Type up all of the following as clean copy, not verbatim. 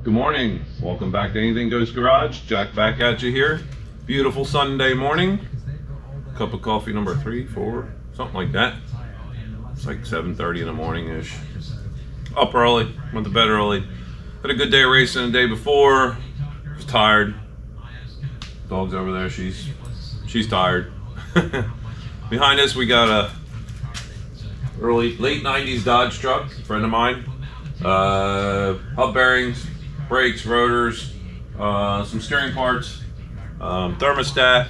Good morning. Welcome back to Anything Goes Garage. Jack back at you here. Beautiful Sunday morning. Cup of coffee number 3, 4, something like that. It's like 7:30 in the morning-ish. Up early, went to bed early. Had a good day racing the day before. Was tired. Dog's over there. She's tired. Behind us we got a late 90s Dodge truck, a friend of mine. Hub bearings, brakes, rotors, some steering parts, thermostat,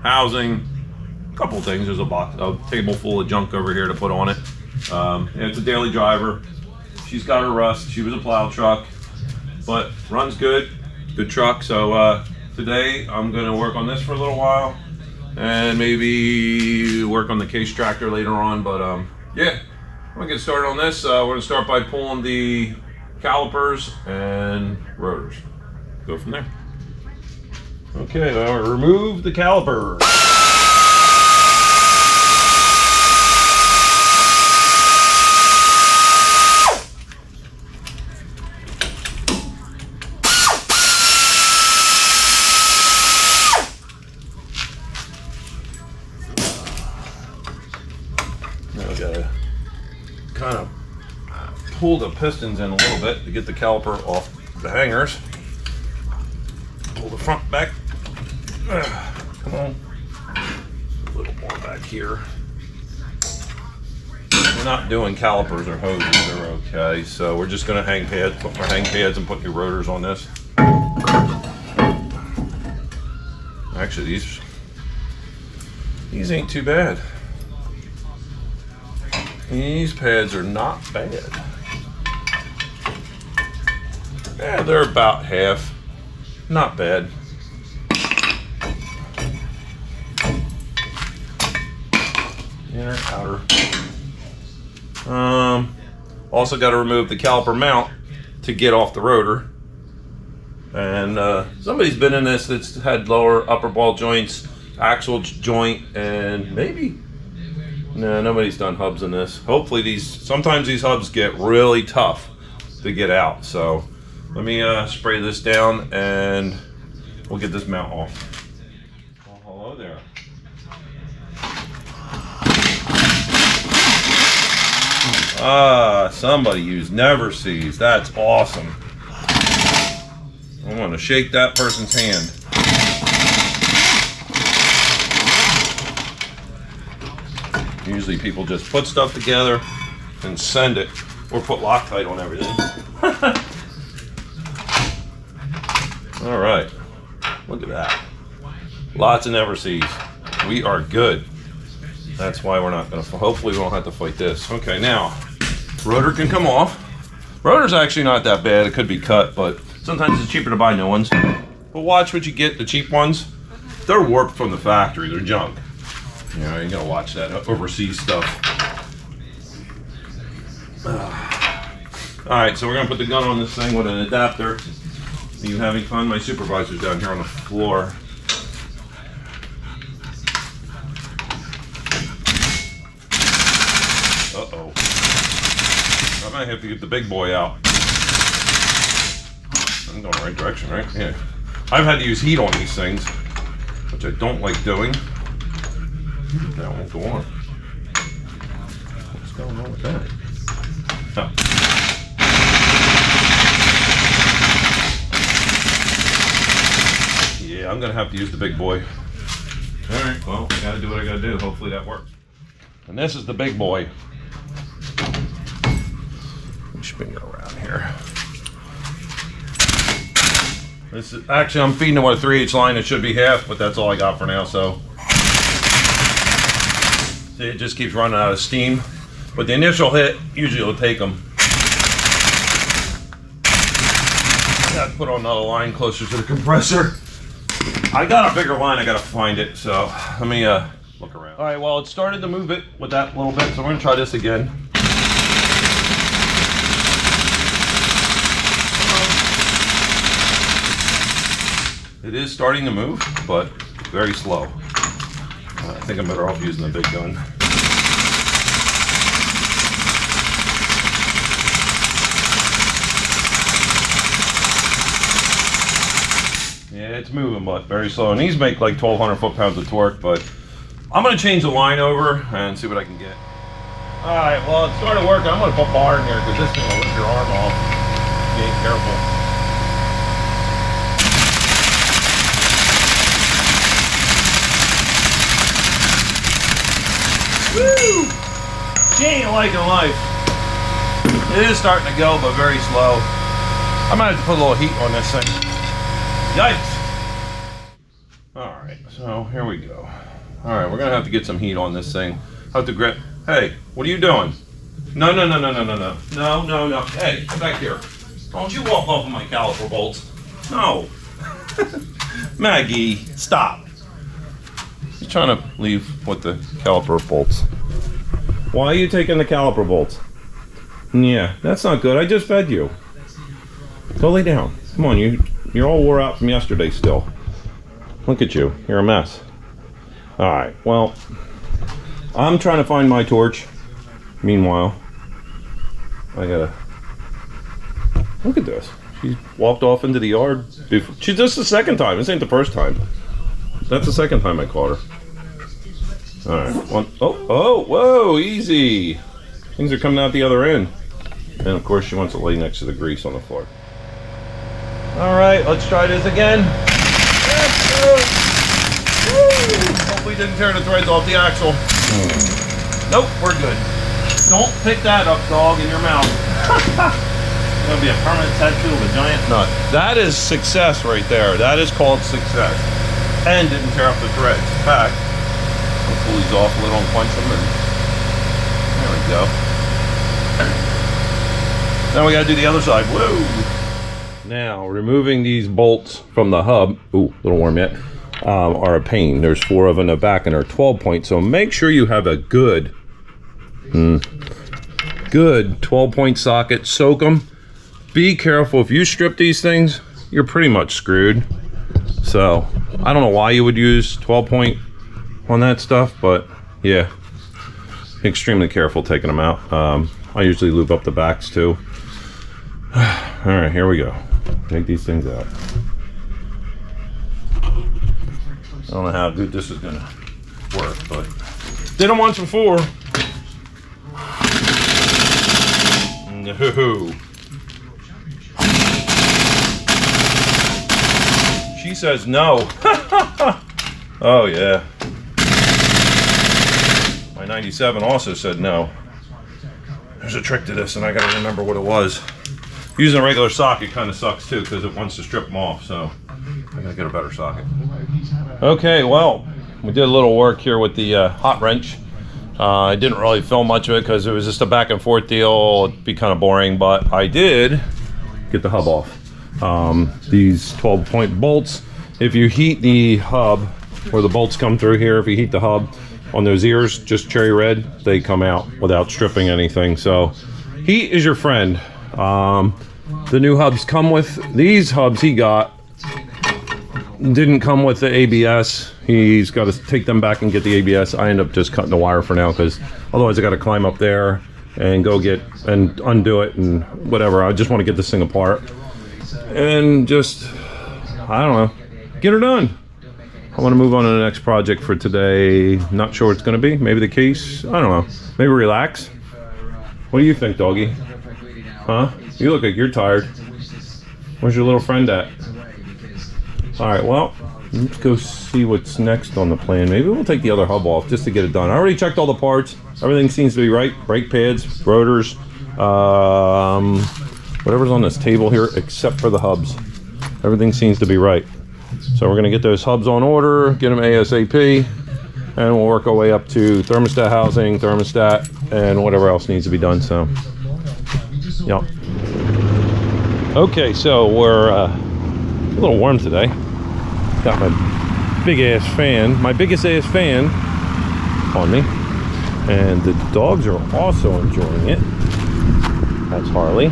housing, a couple things. There's a table full of junk over here to put on it. It's a daily driver. She's got her rust. She was a plow truck, but runs good truck. So today I'm going to work on this for a little while and maybe work on the case tractor later on. But yeah, I'm going to get started on this. We're going to start by pulling the calipers and rotors. Go from there. Okay, now remove the calipers. Now we gotta kind of pull the pistons in a little bit to get the caliper off the hangers. Pull the front back. Come on. A little more back here. We're not doing calipers or hoses, they're okay. So we're just gonna hang pads, put our hang pads and put new rotors on this. Actually, these ain't too bad. These pads are not bad. Yeah, they're about half. Not bad. Inner, outer. Also got to remove the caliper mount to get off the rotor. And somebody's been in this that's had lower upper ball joints, axle joint, and maybe. No, nobody's done hubs in this. Hopefully sometimes these hubs get really tough to get out. So let me spray this down and we'll get this mount off. Well, hello there. Somebody used Never Sees. That's awesome. I want to shake that person's hand. Usually people just put stuff together and send it, or put Loctite on everything. All right, look at that. Lots of Never Sees. We are good. That's why we're not gonna, hopefully we won't have to fight this. Okay, now, rotor can come off. Rotor's actually not that bad. It could be cut, but sometimes it's cheaper to buy new ones. But watch what you get, the cheap ones. They're warped from the factory, they're junk. You know, you gotta watch that overseas stuff. All right, so we're gonna put the gun on this thing with an adapter. Are you having fun? My supervisor's down here on the floor. Uh-oh. I might have to get the big boy out. I'm going the right direction, right? Yeah. I've had to use heat on these things, which I don't like doing. That won't go on. What's going on with that? Oh. Yeah, I'm gonna have to use the big boy. All right, well, I gotta do what I gotta do. Hopefully that works. And this is the big boy. Let me spin it around here. This is actually, I'm feeding it with a 3/8 line. It should be half, but that's all I got for now. So see, it just keeps running out of steam. But the initial hit usually will take them. I gotta put on another line closer to the compressor. I got a bigger line, I gotta find it, so let me look around. All right, well, it started to move it with that little bit, so we're gonna try this again. It is starting to move, but very slow. I think I'm better off using the big gun. it's moving, but very slow. And these make like 1,200 foot-pounds of torque, but I'm gonna change the line over and see what I can get. All right, well, it started working. I'm gonna put bar in here because this thing will rip your arm off if you ain't careful. Woo! She ain't liking life. It is starting to go, but very slow. I might have to put a little heat on this thing. Yikes! All right, so here we go. All right, we're gonna have to get some heat on this thing. Have to grip. Hey, what are you doing? No. Hey, come back here. Don't you walk off of my caliper bolts. No. Maggie, stop. She's trying to leave with the caliper bolts. Why are you taking the caliper bolts? Yeah, that's not good. I just fed you. Go lay down. Come on, you're all wore out from yesterday still. Look at you. You're a mess. All right, well, I'm trying to find my torch. Meanwhile, I gotta look at this. She walked off into the yard. She's just the second time. This ain't the first time. That's the second time I caught her. All right. Whoa, easy. Things are coming out the other end. And of course, she wants to lay next to the grease on the floor. All right, let's try this again. Hopefully didn't tear the threads off the axle. Nope, we're good. Don't pick that up, dog, in your mouth. It's gonna be a permanent tattoo of a giant nut. That is success right there. That is called success. And didn't tear up the threads. In fact, I'll pull these off a little and punch them, and there we go. Now we gotta do the other side. Whoa! Now, removing these bolts from the hub, ooh, a little warm yet, are a pain. There's 4 of them in the back and they're 12 point, so make sure you have a good 12 point socket. Soak them. Be careful. If you strip these things, you're pretty much screwed. So, I don't know why you would use 12 point on that stuff, but yeah, extremely careful taking them out. I usually lube up the backs too. All right, here we go. Take these things out. I don't know how good this is gonna work, but did them once before. No. She says no. Oh yeah. My 97 also said no. There's a trick to this, and I gotta remember what it was. Using a regular socket kind of sucks too, because it wants to strip them off, so I gotta get a better socket. Okay, well, we did a little work here with the hot wrench. I didn't really film much of it because it was just a back and forth deal. It'd be kind of boring, but I did get the hub off. These 12 point bolts, if you heat the hub, where the bolts come through here, if you heat the hub on those ears, just cherry red, they come out without stripping anything. So heat is your friend. The new hubs come with, these hubs he got didn't come with the ABS. He's got to take them back and get the ABS. I end up just cutting the wire for now, because otherwise I got to climb up there and go get and undo it and whatever. I just want to get this thing apart and just, I don't know, get her done. I want to move on to the next project for today. Not sure what it's going to be. Maybe the case. I don't know. Maybe relax. What do you think, doggy? Huh? You look like you're tired. Where's your little friend at? All right, well, let's go see what's next on the plan. Maybe we'll take the other hub off just to get it done. I already checked all the parts. Everything seems to be right. Brake pads, rotors, whatever's on this table here, except for the hubs. Everything seems to be right. So we're gonna get those hubs on order, get them ASAP, and we'll work our way up to thermostat housing, thermostat, and whatever else needs to be done, so. Yep. Okay, so we're a little warm today. Got my big ass fan, my biggest ass fan on me, and the dogs are also enjoying it. That's Harley.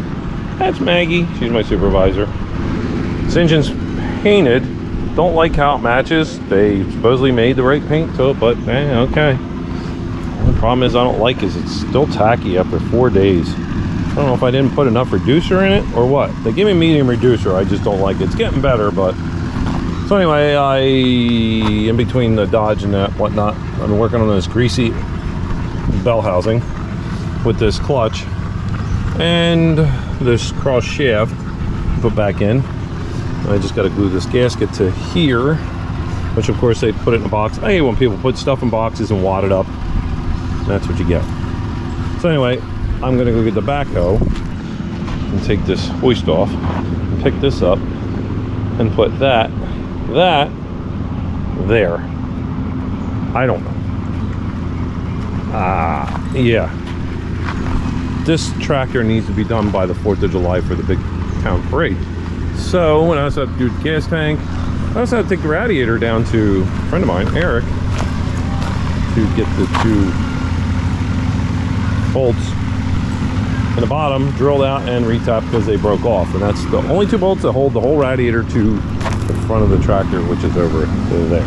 That's Maggie. She's my supervisor. This engine's painted. Don't like how it matches. They supposedly made the right paint to it, but okay. The problem is I don't like is it's still tacky after 4 days. I don't know if I didn't put enough reducer in it or what. They give me medium reducer. I just don't like it. It's getting better, but So anyway, in between the Dodge and that whatnot, I've been working on this greasy bell housing with this clutch and this cross shaft put back in. I just got to glue this gasket to here, which of course they put it in a box. I hate when people put stuff in boxes and wad it up. That's what you get. So anyway, I'm gonna go get the backhoe and take this hoist off and pick this up and put that there. I don't know. Yeah. This tractor needs to be done by the 4th of July for the big town parade. So when I also have to do the gas tank, I also have to take the radiator down to a friend of mine, Eric, to get the 2 bolts in the bottom drilled out and retapped because they broke off. And that's the only 2 bolts that hold the whole radiator to the front of the tractor, which is over there.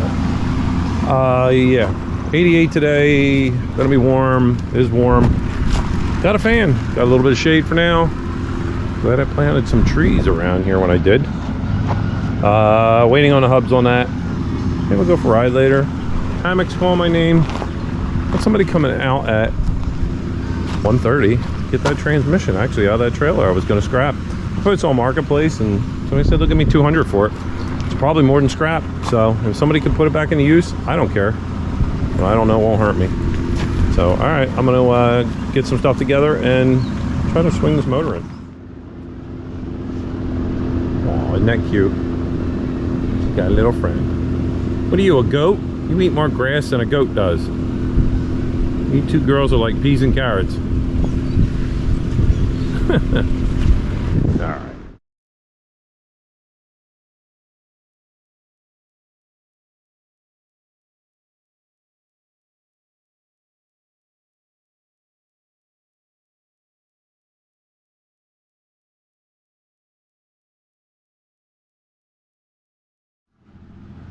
Yeah, 88 today, gonna be warm, it is warm. Got a fan, got a little bit of shade for now. Glad I planted some trees around here when I did. Waiting on the hubs on that. Maybe we'll go for a ride later. Hammock's calling my name. Got somebody coming out at 1:30. Get that transmission actually out of that trailer I was going to scrap. I put it on Marketplace and somebody said they'll give me $200 for it. It's probably more than scrap. So if somebody can put it back into use, I don't care. But I don't know, it won't hurt me. So all right, I'm going to get some stuff together and try to swing this motor in. Oh, isn't that cute? She's got a little friend. What are you, a goat? You eat more grass than a goat does. You 2 girls are like peas and carrots. All right.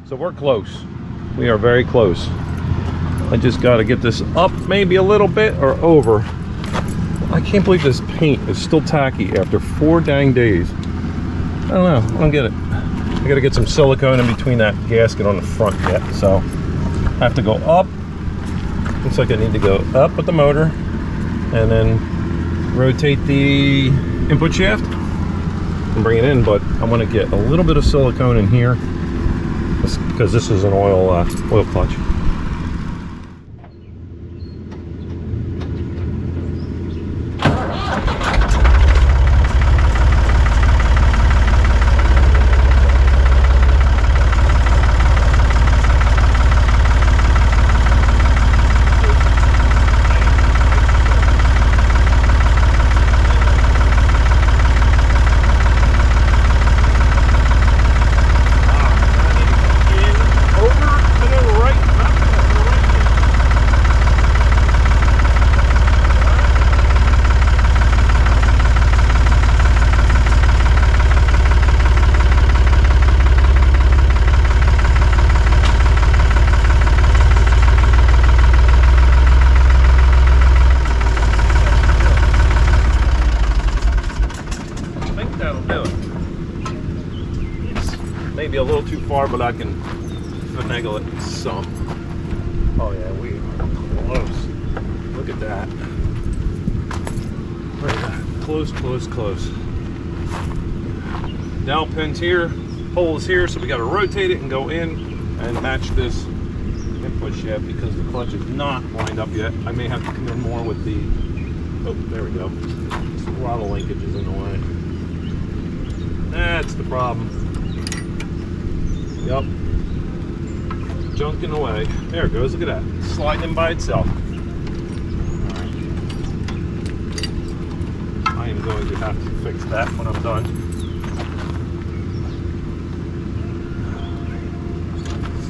So we're close. We are very close. I just got to get this up maybe a little bit or over. I can't believe this paint is still tacky after 4 dang days. I don't know, I don't get it. I got to get some silicone in between that gasket on the front yet, so I have to go up. Looks like I need to go up with the motor and then rotate the input shaft and bring it in, but I want to get a little bit of silicone in here because this is an oil clutch. Maybe a little too far, but I can finagle it some. Oh yeah, we are close. Look at that. Look at that. Close, close, close. Dowel pin's here, hole is here, so we got to rotate it and go in and match this input shaft because the clutch is not lined up yet. I may have to come in more with the, oh, there we go. Some throttle linkage is in the way. That's the problem. Yep. Junk in the way. There it goes. Look at that. It's sliding in by itself. Alright. I am going to have to fix that when I'm done.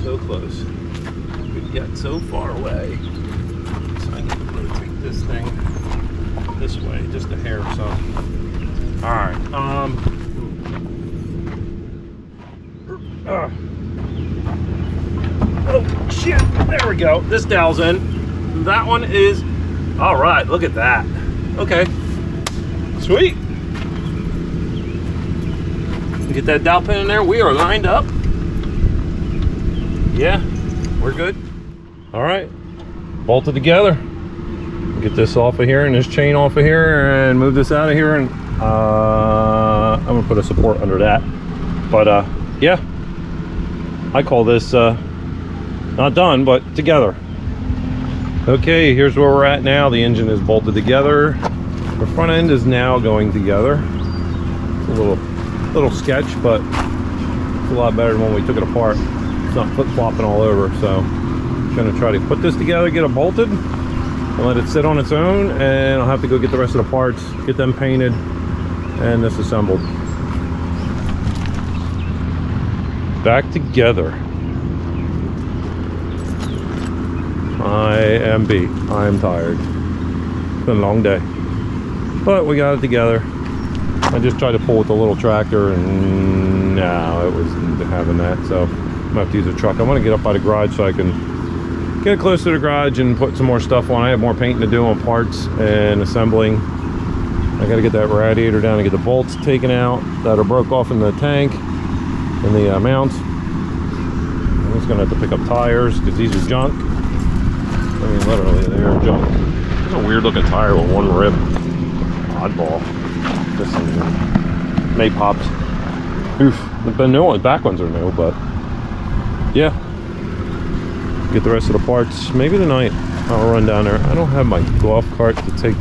So close. We've got so far away. So I need to rotate this thing this way, just a hair or so. Alright. Oh shit, there we go. This dowel's in. That one is, all right, look at that. Okay, sweet. Get that dowel pin in there. We are lined up. yeah, we're good. All right, bolted together. Get this off of here and this chain off of here and move this out of here, and I'm gonna put a support under that. But yeah, I call this not done, but together. Okay, here's where we're at now. The engine is bolted together. The front end is now going together. It's a little sketch, but it's a lot better than when we took it apart. It's not flip-flopping all over. So I'm gonna try to put this together, get it bolted, and let it sit on its own, and I'll have to go get the rest of the parts, get them painted and disassembled. Back together. I am beat. I am tired. It's been a long day, but we got it together. I just tried to pull with the little tractor, and no, it wasn't having that. So I'm gonna have to use a truck. I want to get up by the garage so I can get close to the garage and put some more stuff on. I have more painting to do on parts and assembling. I got to get that radiator down and get the bolts taken out that are broke off in the tank and the mounts. I'm just gonna have to pick up tires because these are junk. I mean, literally, they are junk. It's a weird looking tire with one rib. Oddball. This thing may pops. Oof. The new ones, back ones are new, but yeah. Get the rest of the parts. Maybe tonight I'll run down there. I don't have my golf cart to take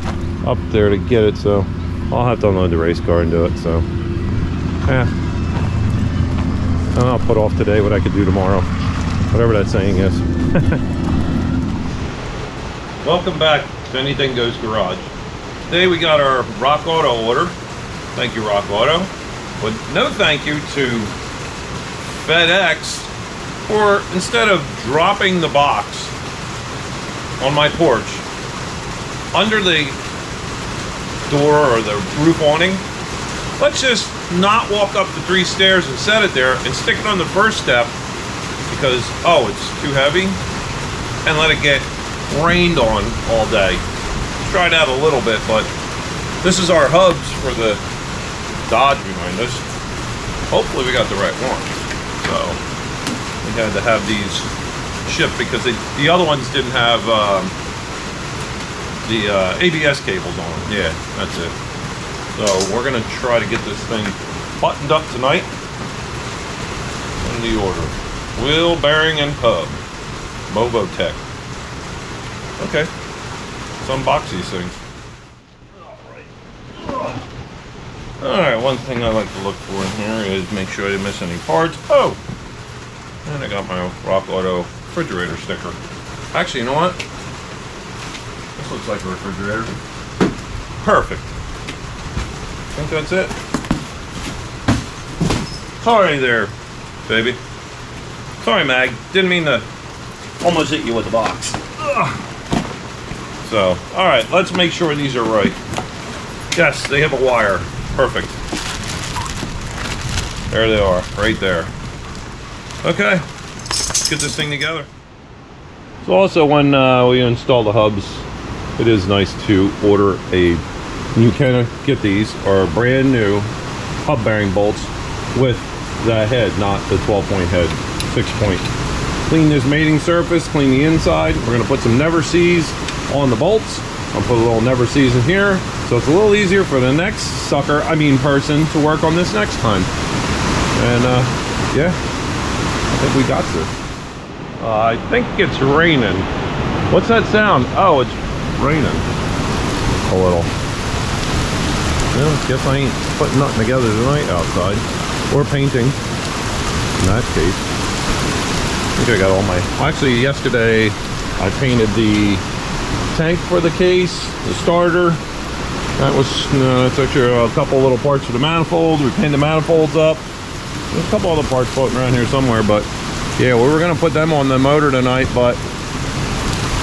up there to get it, so I'll have to unload the race car and do it. So, yeah. And I'll put off today what I could do tomorrow. Whatever that saying is. Welcome back to Anything Goes Garage. Today we got our Rock Auto order. Thank you, Rock Auto. But no thank you to FedEx for, instead of dropping the box on my porch under the door or the roof awning, let's just not walk up the 3 stairs and set it there and stick it on the first step because, oh, it's too heavy, and let it get rained on all day. Tried out a little bit, but this is our hubs for the Dodge behind us. Hopefully we got the right one. So we had to have these shipped because the other ones didn't have the ABS cables on. Yeah, that's it. So we're gonna try to get this thing buttoned up tonight. In the order: wheel, bearing, and hub. Movotech. Okay, let's unbox these things. Alright, one thing I like to look for in here is make sure I didn't miss any parts. Oh! And I got my Rock Auto refrigerator sticker. Actually, you know what? This looks like a refrigerator. Perfect. I think that's it. Sorry there, baby. Sorry, Mag. Didn't mean to almost hit you with the box. Ugh. So, alright, let's make sure these are right. Yes, they have a wire. Perfect. There they are, right there. Okay, let's get this thing together. So also when we install the hubs, it is nice to order you can get these, are brand new hub bearing bolts with the head, not the 12-point head, 6-point. Clean this mating surface, clean the inside. We're gonna put some Never Sees on the bolts. I'll put a little Never Sees in here, so it's a little easier for the next person to work on this next time. And yeah, I think we got this. I think it's raining. What's that sound? Oh, it's raining. A little. Well, guess I ain't putting nothing together tonight outside. Or painting, in that case. I think I got all my... Actually, yesterday I painted the tank for the case, the starter. That was that's actually a couple little parts for the manifold. We painted the manifolds up. There's a couple other parts floating around here somewhere, but yeah, we were gonna put them on the motor tonight, but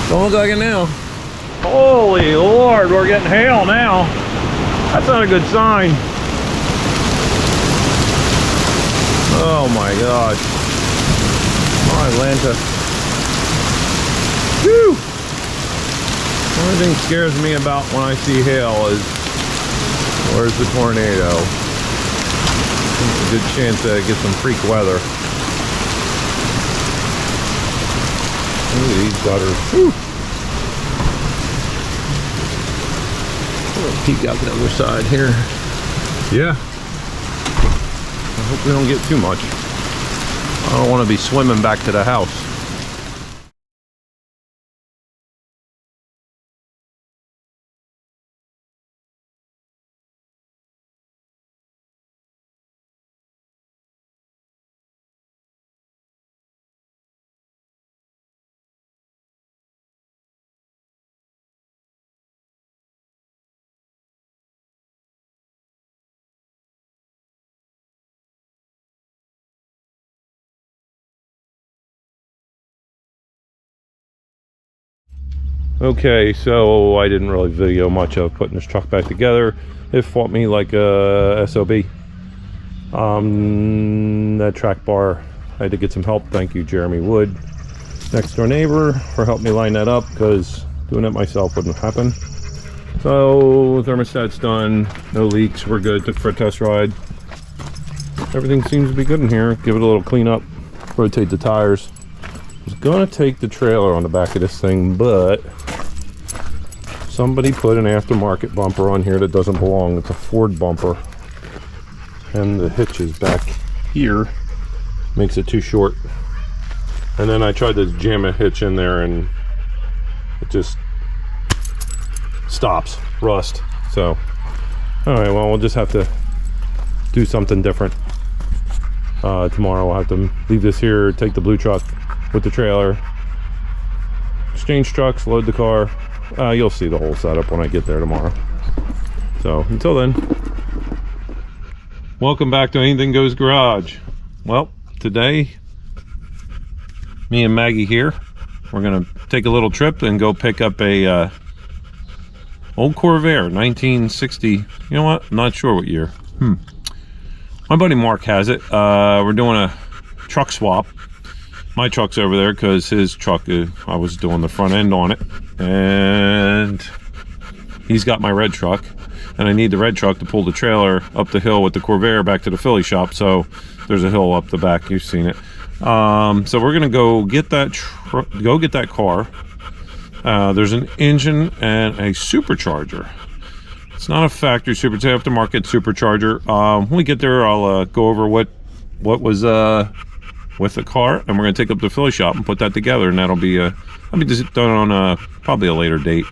don't look like it now. Holy Lord, we're getting hail now. That's not a good sign. Oh my gosh. Oh, Atlanta. Whew. The only thing scares me about when I see hail is, where's the tornado? There's a good chance to get some freak weather. Look at these gutters. Whew. Let's peek out the other side here. Yeah. I hope we don't get too much. I don't want to be swimming back to the house. Okay, so I didn't really video much of putting this truck back together. It fought me like a SOB. That track bar, I had to get some help. Thank you, Jeremy Wood, next door neighbor, for helping me line that up, because doing it myself wouldn't happen. So thermostat's done, no leaks, we're good. Took for a test ride. Everything seems to be good in here. Give it a little clean up, rotate the tires. I was gonna take the trailer on the back of this thing, but somebody put an aftermarket bumper on here that doesn't belong. It's a Ford bumper, and the hitch is back here, makes it too short. And then I tried to jam a hitch in there and it just stops, rust. So all right, well, we'll just have to do something different. Tomorrow I'll have to leave this here, take the blue truck with the trailer, exchange trucks, load the car. You'll see the whole setup when I get there tomorrow. So until then, welcome back to Anything Goes Garage. Well, today, me and Maggie here, we're gonna take a little trip and go pick up a old Corvair, 1960. You know what? I'm not sure what year. My buddy Mark has it. We're doing a truck swap. My truck's over there because his truck, I was doing the front end on it, and he's got my red truck, and I need the red truck to pull the trailer up the hill with the Corvair back to the Philly shop. So there's a hill up the back, you've seen it. So we're gonna go get that car. There's an engine and a supercharger. It's not a factory super, it's an aftermarket supercharger. When we get there, I'll go over what was with the car, and we're going to take up to the Philly shop and put that together, and that'll be just done on probably a later date.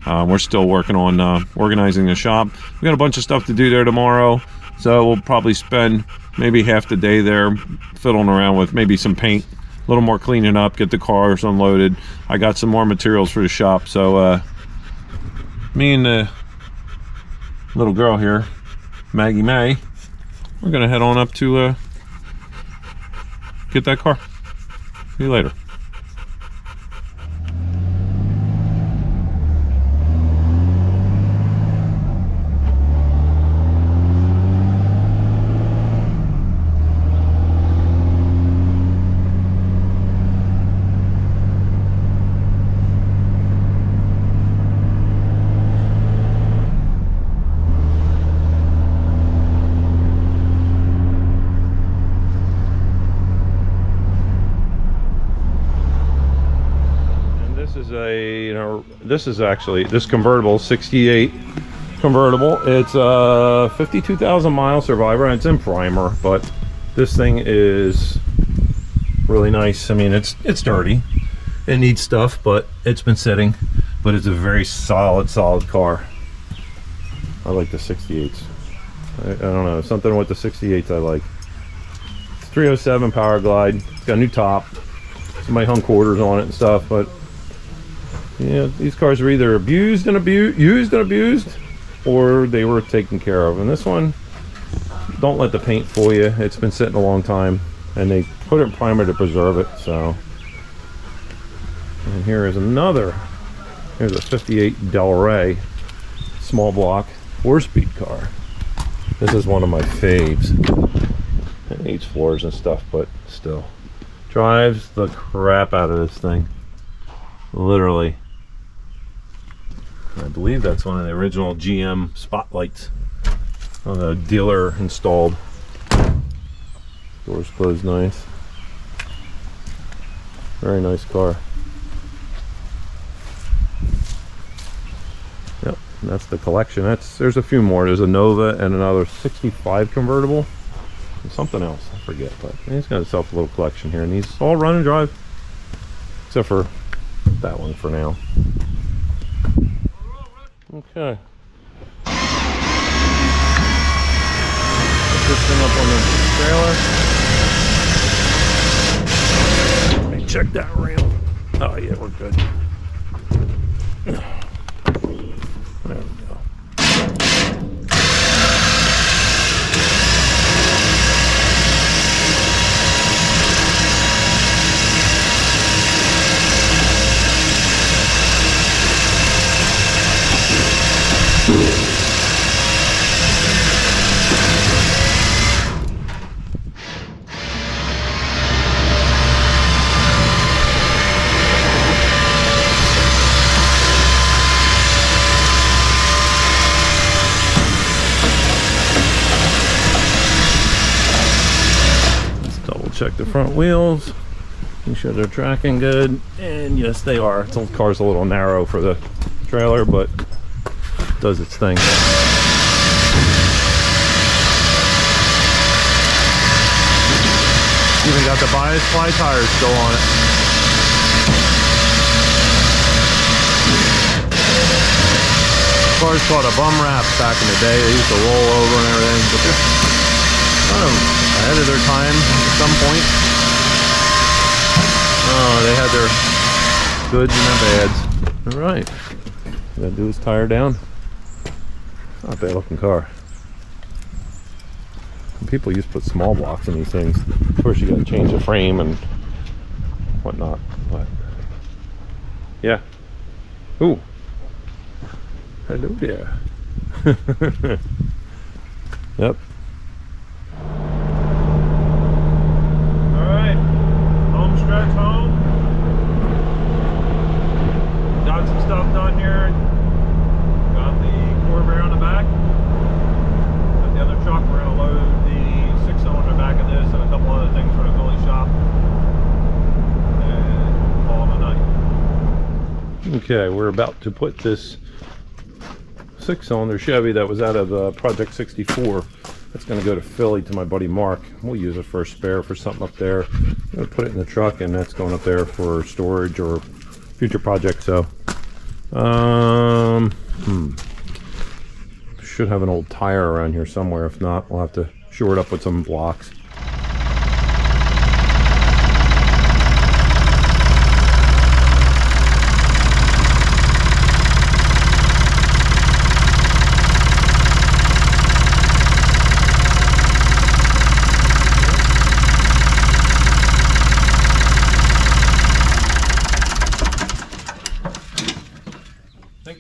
We're still working on organizing the shop. We got a bunch of stuff to do there tomorrow, so we'll probably spend maybe half the day there fiddling around with maybe some paint, a little more cleaning up, get the cars unloaded. I got some more materials for the shop, so me and the little girl here, Maggie May, we're gonna head on up to get that car. See you later. This is actually this convertible, 68 convertible. It's a 52,000 mile Survivor, and it's in primer, but this thing is really nice. I mean, it's dirty, it needs stuff, but it's been sitting. But it's a very solid car. I like the 68s. I don't know, something with the 68s I like. It's 307 Power Glide. It's got a new top. Somebody hung quarters on it and stuff, but yeah, these cars are either used and abused, or they were taken care of. And this one, don't let the paint fool you. It's been sitting a long time, and they put it in primer to preserve it. So, and here is another. Here's a 58 Del Rey small block 4-speed car. This is one of my faves. It needs floors and stuff, but still drives the crap out of this thing, literally. I believe that's one of the original GM Spotlights on the dealer installed. Doors closed nice. Very nice car. And that's the collection. There's a few more. There's a Nova and another 65 convertible. And something else, I forget. But he's got himself a little collection here. And he's all run and drive. Except for that one for now. Okay. Put this thing up on the trailer. Let me check that rail. Oh yeah, we're good. There we go. Check the front wheels, make sure they're tracking good, and yes they are. The car's a little narrow for the trailer, but it does its thing. Even got the bias ply tires still on it. Car's called a bum wrap back in the day. They used to roll over and everything, but they're kind of ahead of their time at some point. Oh, they had their goods and their bads. All right, gotta do is tire down. Not a bad looking car. People used to put small blocks in these things. Of course, you gotta change the frame and whatnot. But yeah. Ooh. Hello there. Yep. Stretch home. Got some stuff done here. Got the Corvair on the back. Got the other truck. We're going to load the 6-cylinder back of this and a couple other things for the Philly shop. And call it a night. Okay, we're about to put this 6-cylinder Chevy that was out of Project 64. That's going to go to Philly to my buddy Mark. We'll use it for a spare for something up there. I'm going to put it in the truck, and that's going up there for storage or future projects. So, should have an old tire around here somewhere. If not, we'll have to shore it up with some blocks.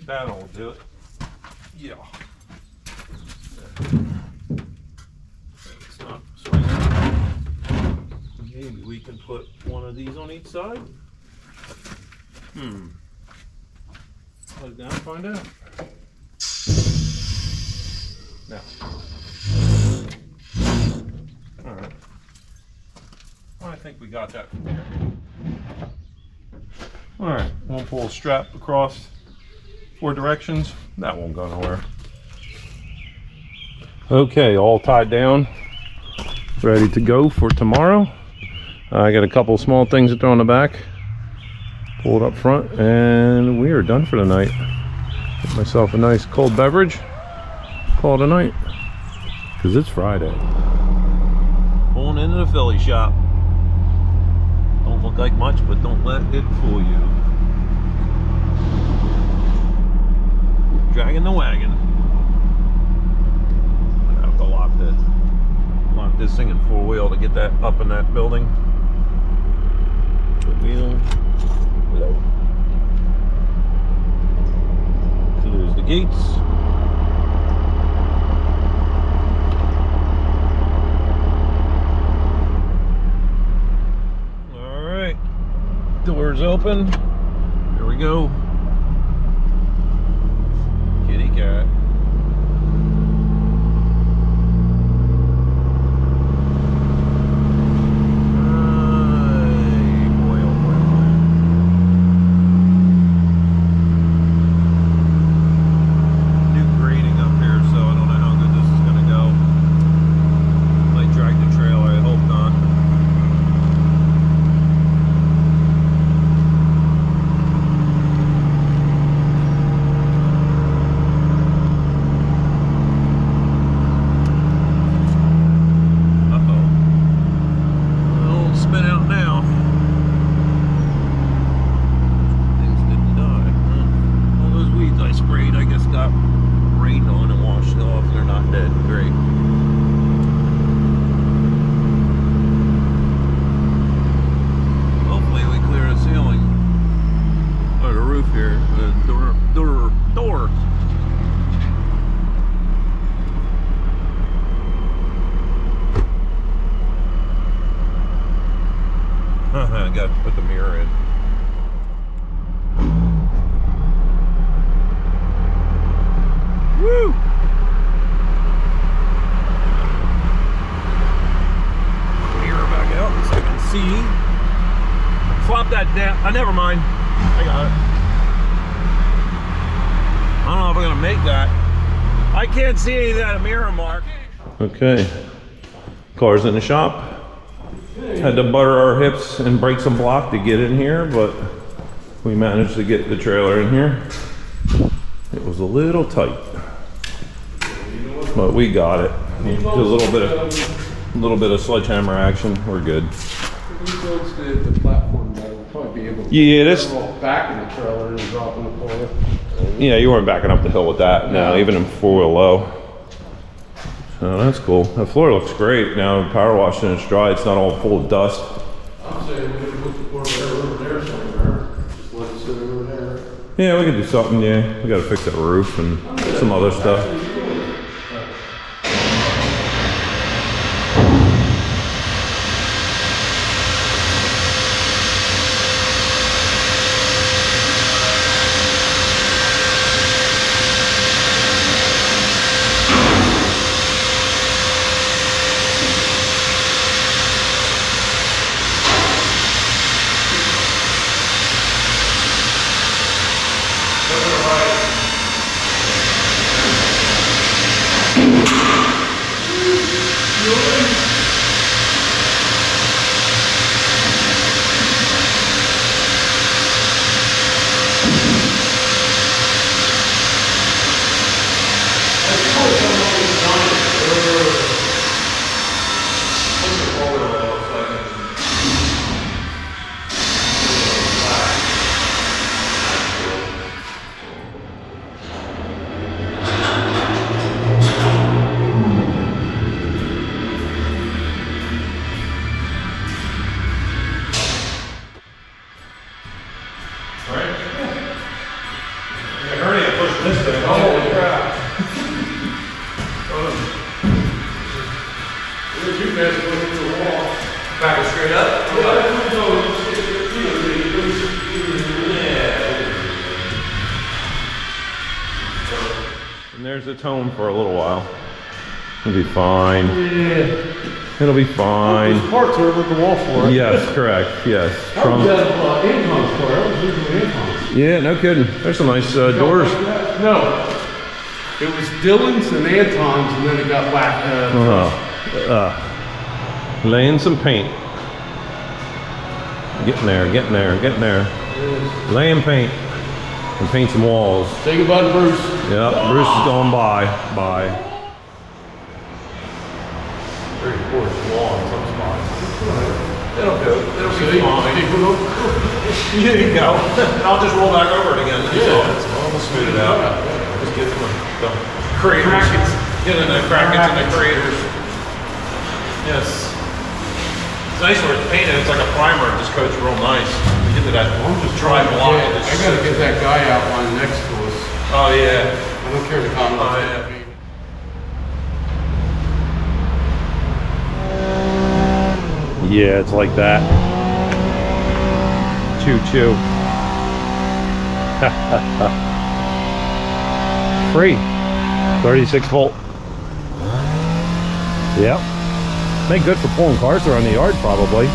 That'll do it. Yeah. It's not swinging. Maybe we can put one of these on each side. Plug down, find out. Now. Alright. Well, I think we got that from there. Alright, we'll pull a strap across 4 directions. That won't go nowhere. Okay, all tied down, ready to go for tomorrow. I got a couple small things to throw in the back, pull it up front, and we are done for the night. Get myself a nice cold beverage, call it a night, because it's Friday. Pulling into the Philly shop. Don't look like much, but don't let it fool you. Dragging the wagon. I have to lock this thing in 4-wheel to get that up in that building. The wheel. Low. Close the gates. All right. Doors open. Here we go. Kitty cat. I got to put the mirror in. Woo! Mirror back out so I can see. Flop that down. Never mind. I got it. I don't know if I'm gonna make that. I can't see any of that mirror mark. Okay. Car's in the shop. Had to butter our hips and break some block to get in here, but we managed to get the trailer in here. It was a little tight, but we got it. Just a little bit of sledgehammer action. We're good. The platform better, we'll probably be able to back in the trailer and drop in the floor. Yeah, you weren't backing up the hill with that. No, even in four-wheel low. Oh, that's cool. The floor looks great now. Power washed and it's dry. It's not all full of dust. I'm saying we could put the floor over there somewhere. Just let it sit over there. Yeah, we could do something. Yeah, we got to fix that roof and some other stuff. Back it straight up? And there's a tone for a little while. It'll be fine. Yeah. It'll be fine. Those parts are over the wall for it. Yes, correct. Yes. Trump. Anton's for it. I was using Anton's. Yeah, no kidding. There's some nice doors. No. It was Dillon's and Anton's, and then it got whacked. Laying some paint. Getting there, getting there, getting there. Laying paint. And paint some walls. Say goodbye to Bruce. Yeah, Bruce is going by. Bye. Pretty poor wall in some spots. It'll do. It'll be fine. There you go. I'll just roll back over it again. We'll smooth it out. Just get the craters. Get in the crackets and the craters. Yes. It's nice where it's painted. It's like a primer. It just coats real nice. You get to that dry block. I gotta get that guy outline next to us. Oh yeah. I don't care to comment on that. Yeah, it's like that. Choo choo. Free. 36 volt. Yep. Make good for pulling cars around the yard, probably.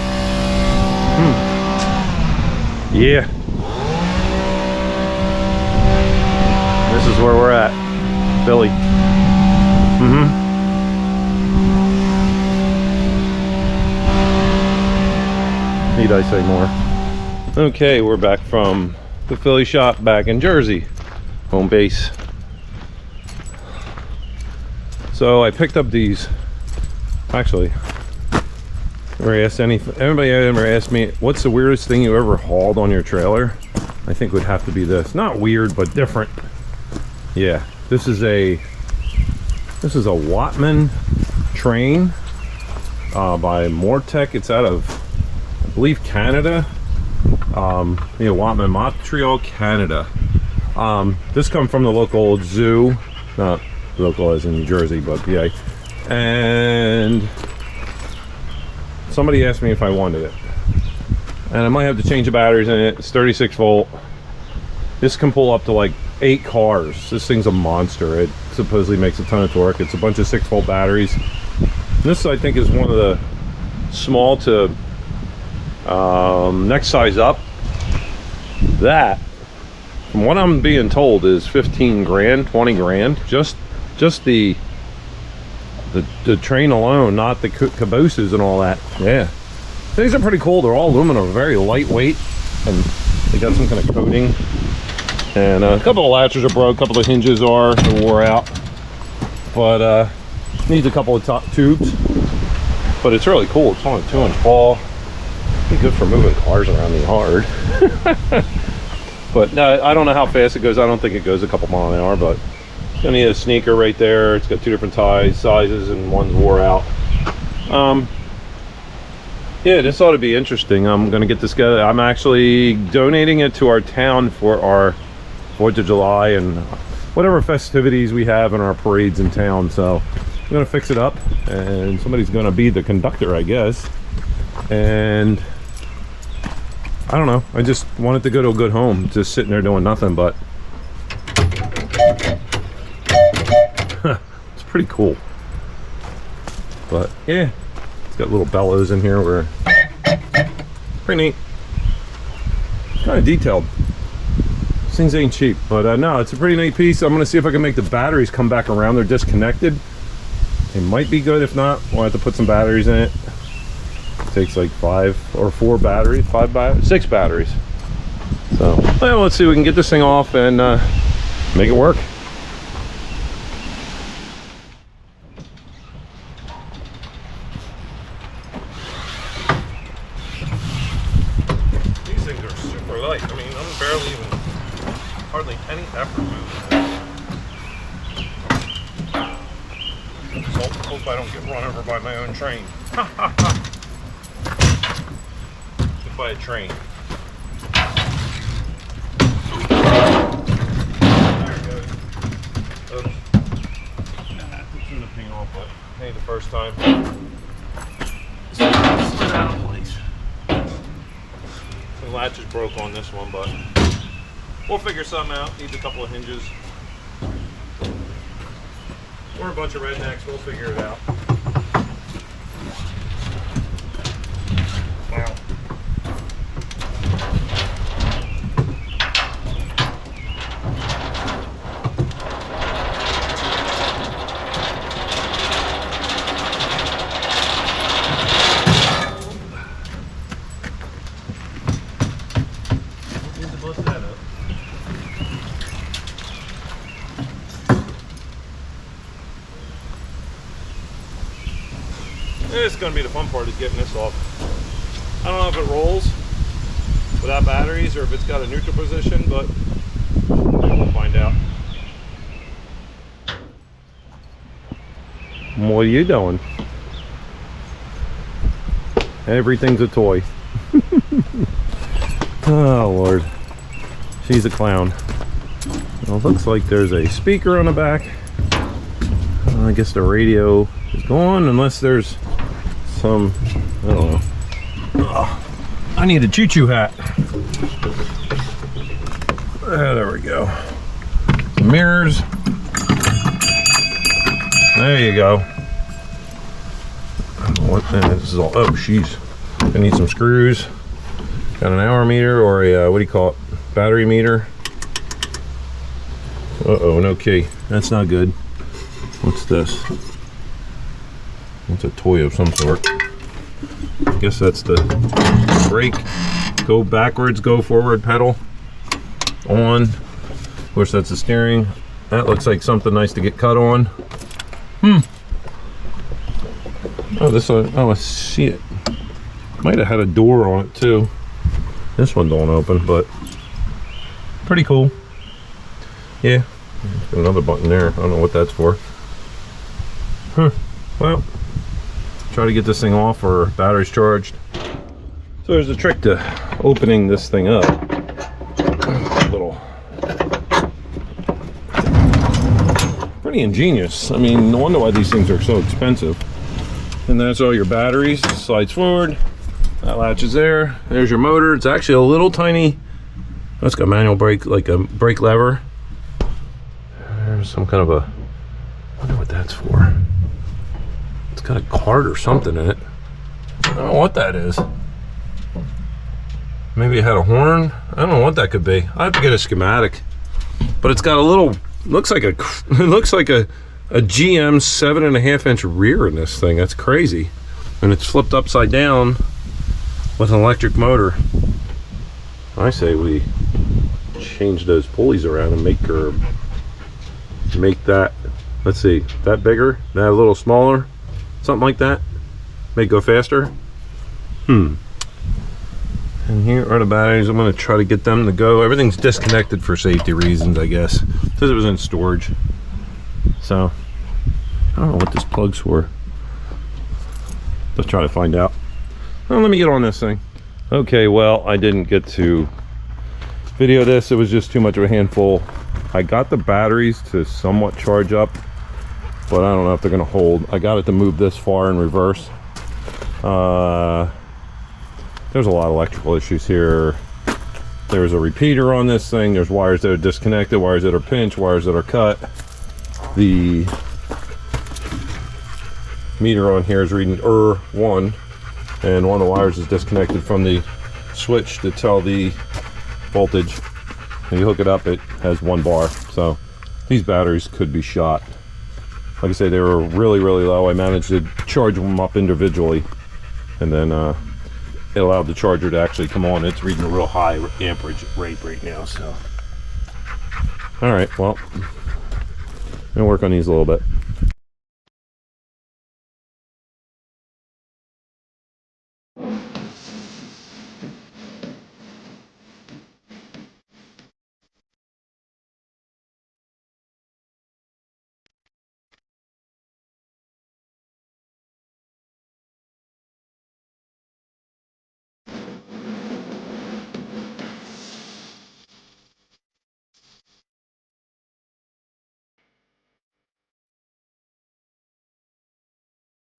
Yeah. This is where we're at. Philly. Need I say more? Okay, we're back from the Philly shop back in Jersey. Home base. So I picked up these. Actually, anybody ever asked me what's the weirdest thing you ever hauled on your trailer? I think would have to be this. Not weird, but different. Yeah, this is a Wattman train by Mortec. It's out of, I believe, Canada. Wattman, Montreal, Canada. This comes from the local zoo, not local as in New Jersey, but yeah. And somebody asked me if I wanted it. and I might have to change the batteries in it. It's 36 volt. This can pull up to like 8 cars. This thing's a monster. It supposedly makes a ton of torque. It's a bunch of 6-volt batteries. This, I think, is one of the small to next size up. That, from what I'm being told, is 15 grand, 20 grand. Just the train alone, not the cabooses and all that. Yeah, these are pretty cool. They're all aluminum, very lightweight, and they got some kind of coating. And a couple of latches are broke, a couple of hinges are wore out, but needs a couple of top tubes. But it's really cool. It's on a 2-inch ball. Be good for moving cars around the yard. But I don't know how fast it goes. I don't think it goes a couple miles an hour, but it's gonna need a sneaker right there. It's got 2 different sizes, and one's wore out. Yeah, this ought to be interesting. I'm gonna get this together. I'm actually donating it to our town for our 4th of July and whatever festivities we have in our parades in town. So I'm gonna fix it up, and somebody's gonna be the conductor, I guess. And I don't know, I just wanted to go to a good home, just sitting there doing nothing, but it's pretty cool. But yeah, it's got little bellows in here where pretty neat, kind of detailed. These things ain't cheap, but no, it's a pretty neat piece. I'm gonna see if I can make the batteries come back around. They're disconnected. It might be good. If not, we'll have to put some batteries in it. It takes like 5 or 4 batteries, 6 batteries. So well, let's see if we can get this thing off and make it work. These things are super light. I mean, I'm barely even, hardly any effort moving this. So hope I don't get run over by my own train. By a train. There it goes. Oops. Turn the ping off, but ain't the first time. Slid out of place. The latch is broke on this one, but we'll figure something out. Needs a couple of hinges. We're a bunch of rednecks. We'll figure it out. Wow. This is going to be the fun part, is getting this off. I don't know if it rolls without batteries or if it's got a neutral position, but we'll find out. What are you doing? Everything's a toy. Oh Lord, she's a clown. Well, it looks like there's a speaker on the back. I guess the radio is gone, unless there's some, I don't know. I need a choo-choo hat. There we go. Some mirrors. There you go. What this is all? Oh, jeez. I need some screws. Got an hour meter, or a what do you call it? Battery meter. Uh-oh, no key. That's not good. What's this? It's a toy of some sort. I guess that's the brake. Go backwards, go forward pedal. On. Of course, that's the steering. That looks like something nice to get cut on. Oh, this one. Oh, I see it. Might have had a door on it too. This one don't open, but pretty cool. Yeah. Got another button there. I don't know what that's for. Well, try to get this thing off or battery's charged. So there's a trick to opening this thing up. Pretty ingenious. I mean, no wonder why these things are so expensive. And that's all your batteries. Slides forward, That latch is there. There's your motor. It's actually a little tiny. It's got manual brake, like a brake lever. There's some kind of a, I wonder what that's for. It's got a card or something in it. I don't know what that is. Maybe it had a horn. I don't know what that could be. I have to get a schematic. But it's got a little, looks like a GM 7.5-inch rear in this thing. That's crazy. And it's flipped upside down with an electric motor. I say we change those pulleys around and make that, let's see, that bigger, that a little smaller, something like that. Make it go faster. And here are the batteries. I'm going to try to get them to go. Everything's disconnected for safety reasons, I guess, because it was in storage. So I don't know what this plug's for. Let's try to find out. Well, let me get on this thing. Okay, well, I didn't get to video this. It was just too much of a handful. I got the batteries to somewhat charge up, but I don't know if they're gonna hold. I got it to move this far in reverse. There's a lot of electrical issues here. There's a repeater on this thing. There's wires that are disconnected, wires that are pinched, wires that are cut. The meter on here is reading 1, and one of the wires is disconnected from the switch to tell the voltage. When you hook it up, it has 1 bar. So these batteries could be shot. Like I say, they were really low. I managed to charge them up individually, and then it allowed the charger to actually come on. It's reading a real high amperage rate right now. So all right, well, I'm gonna work on these a little bit.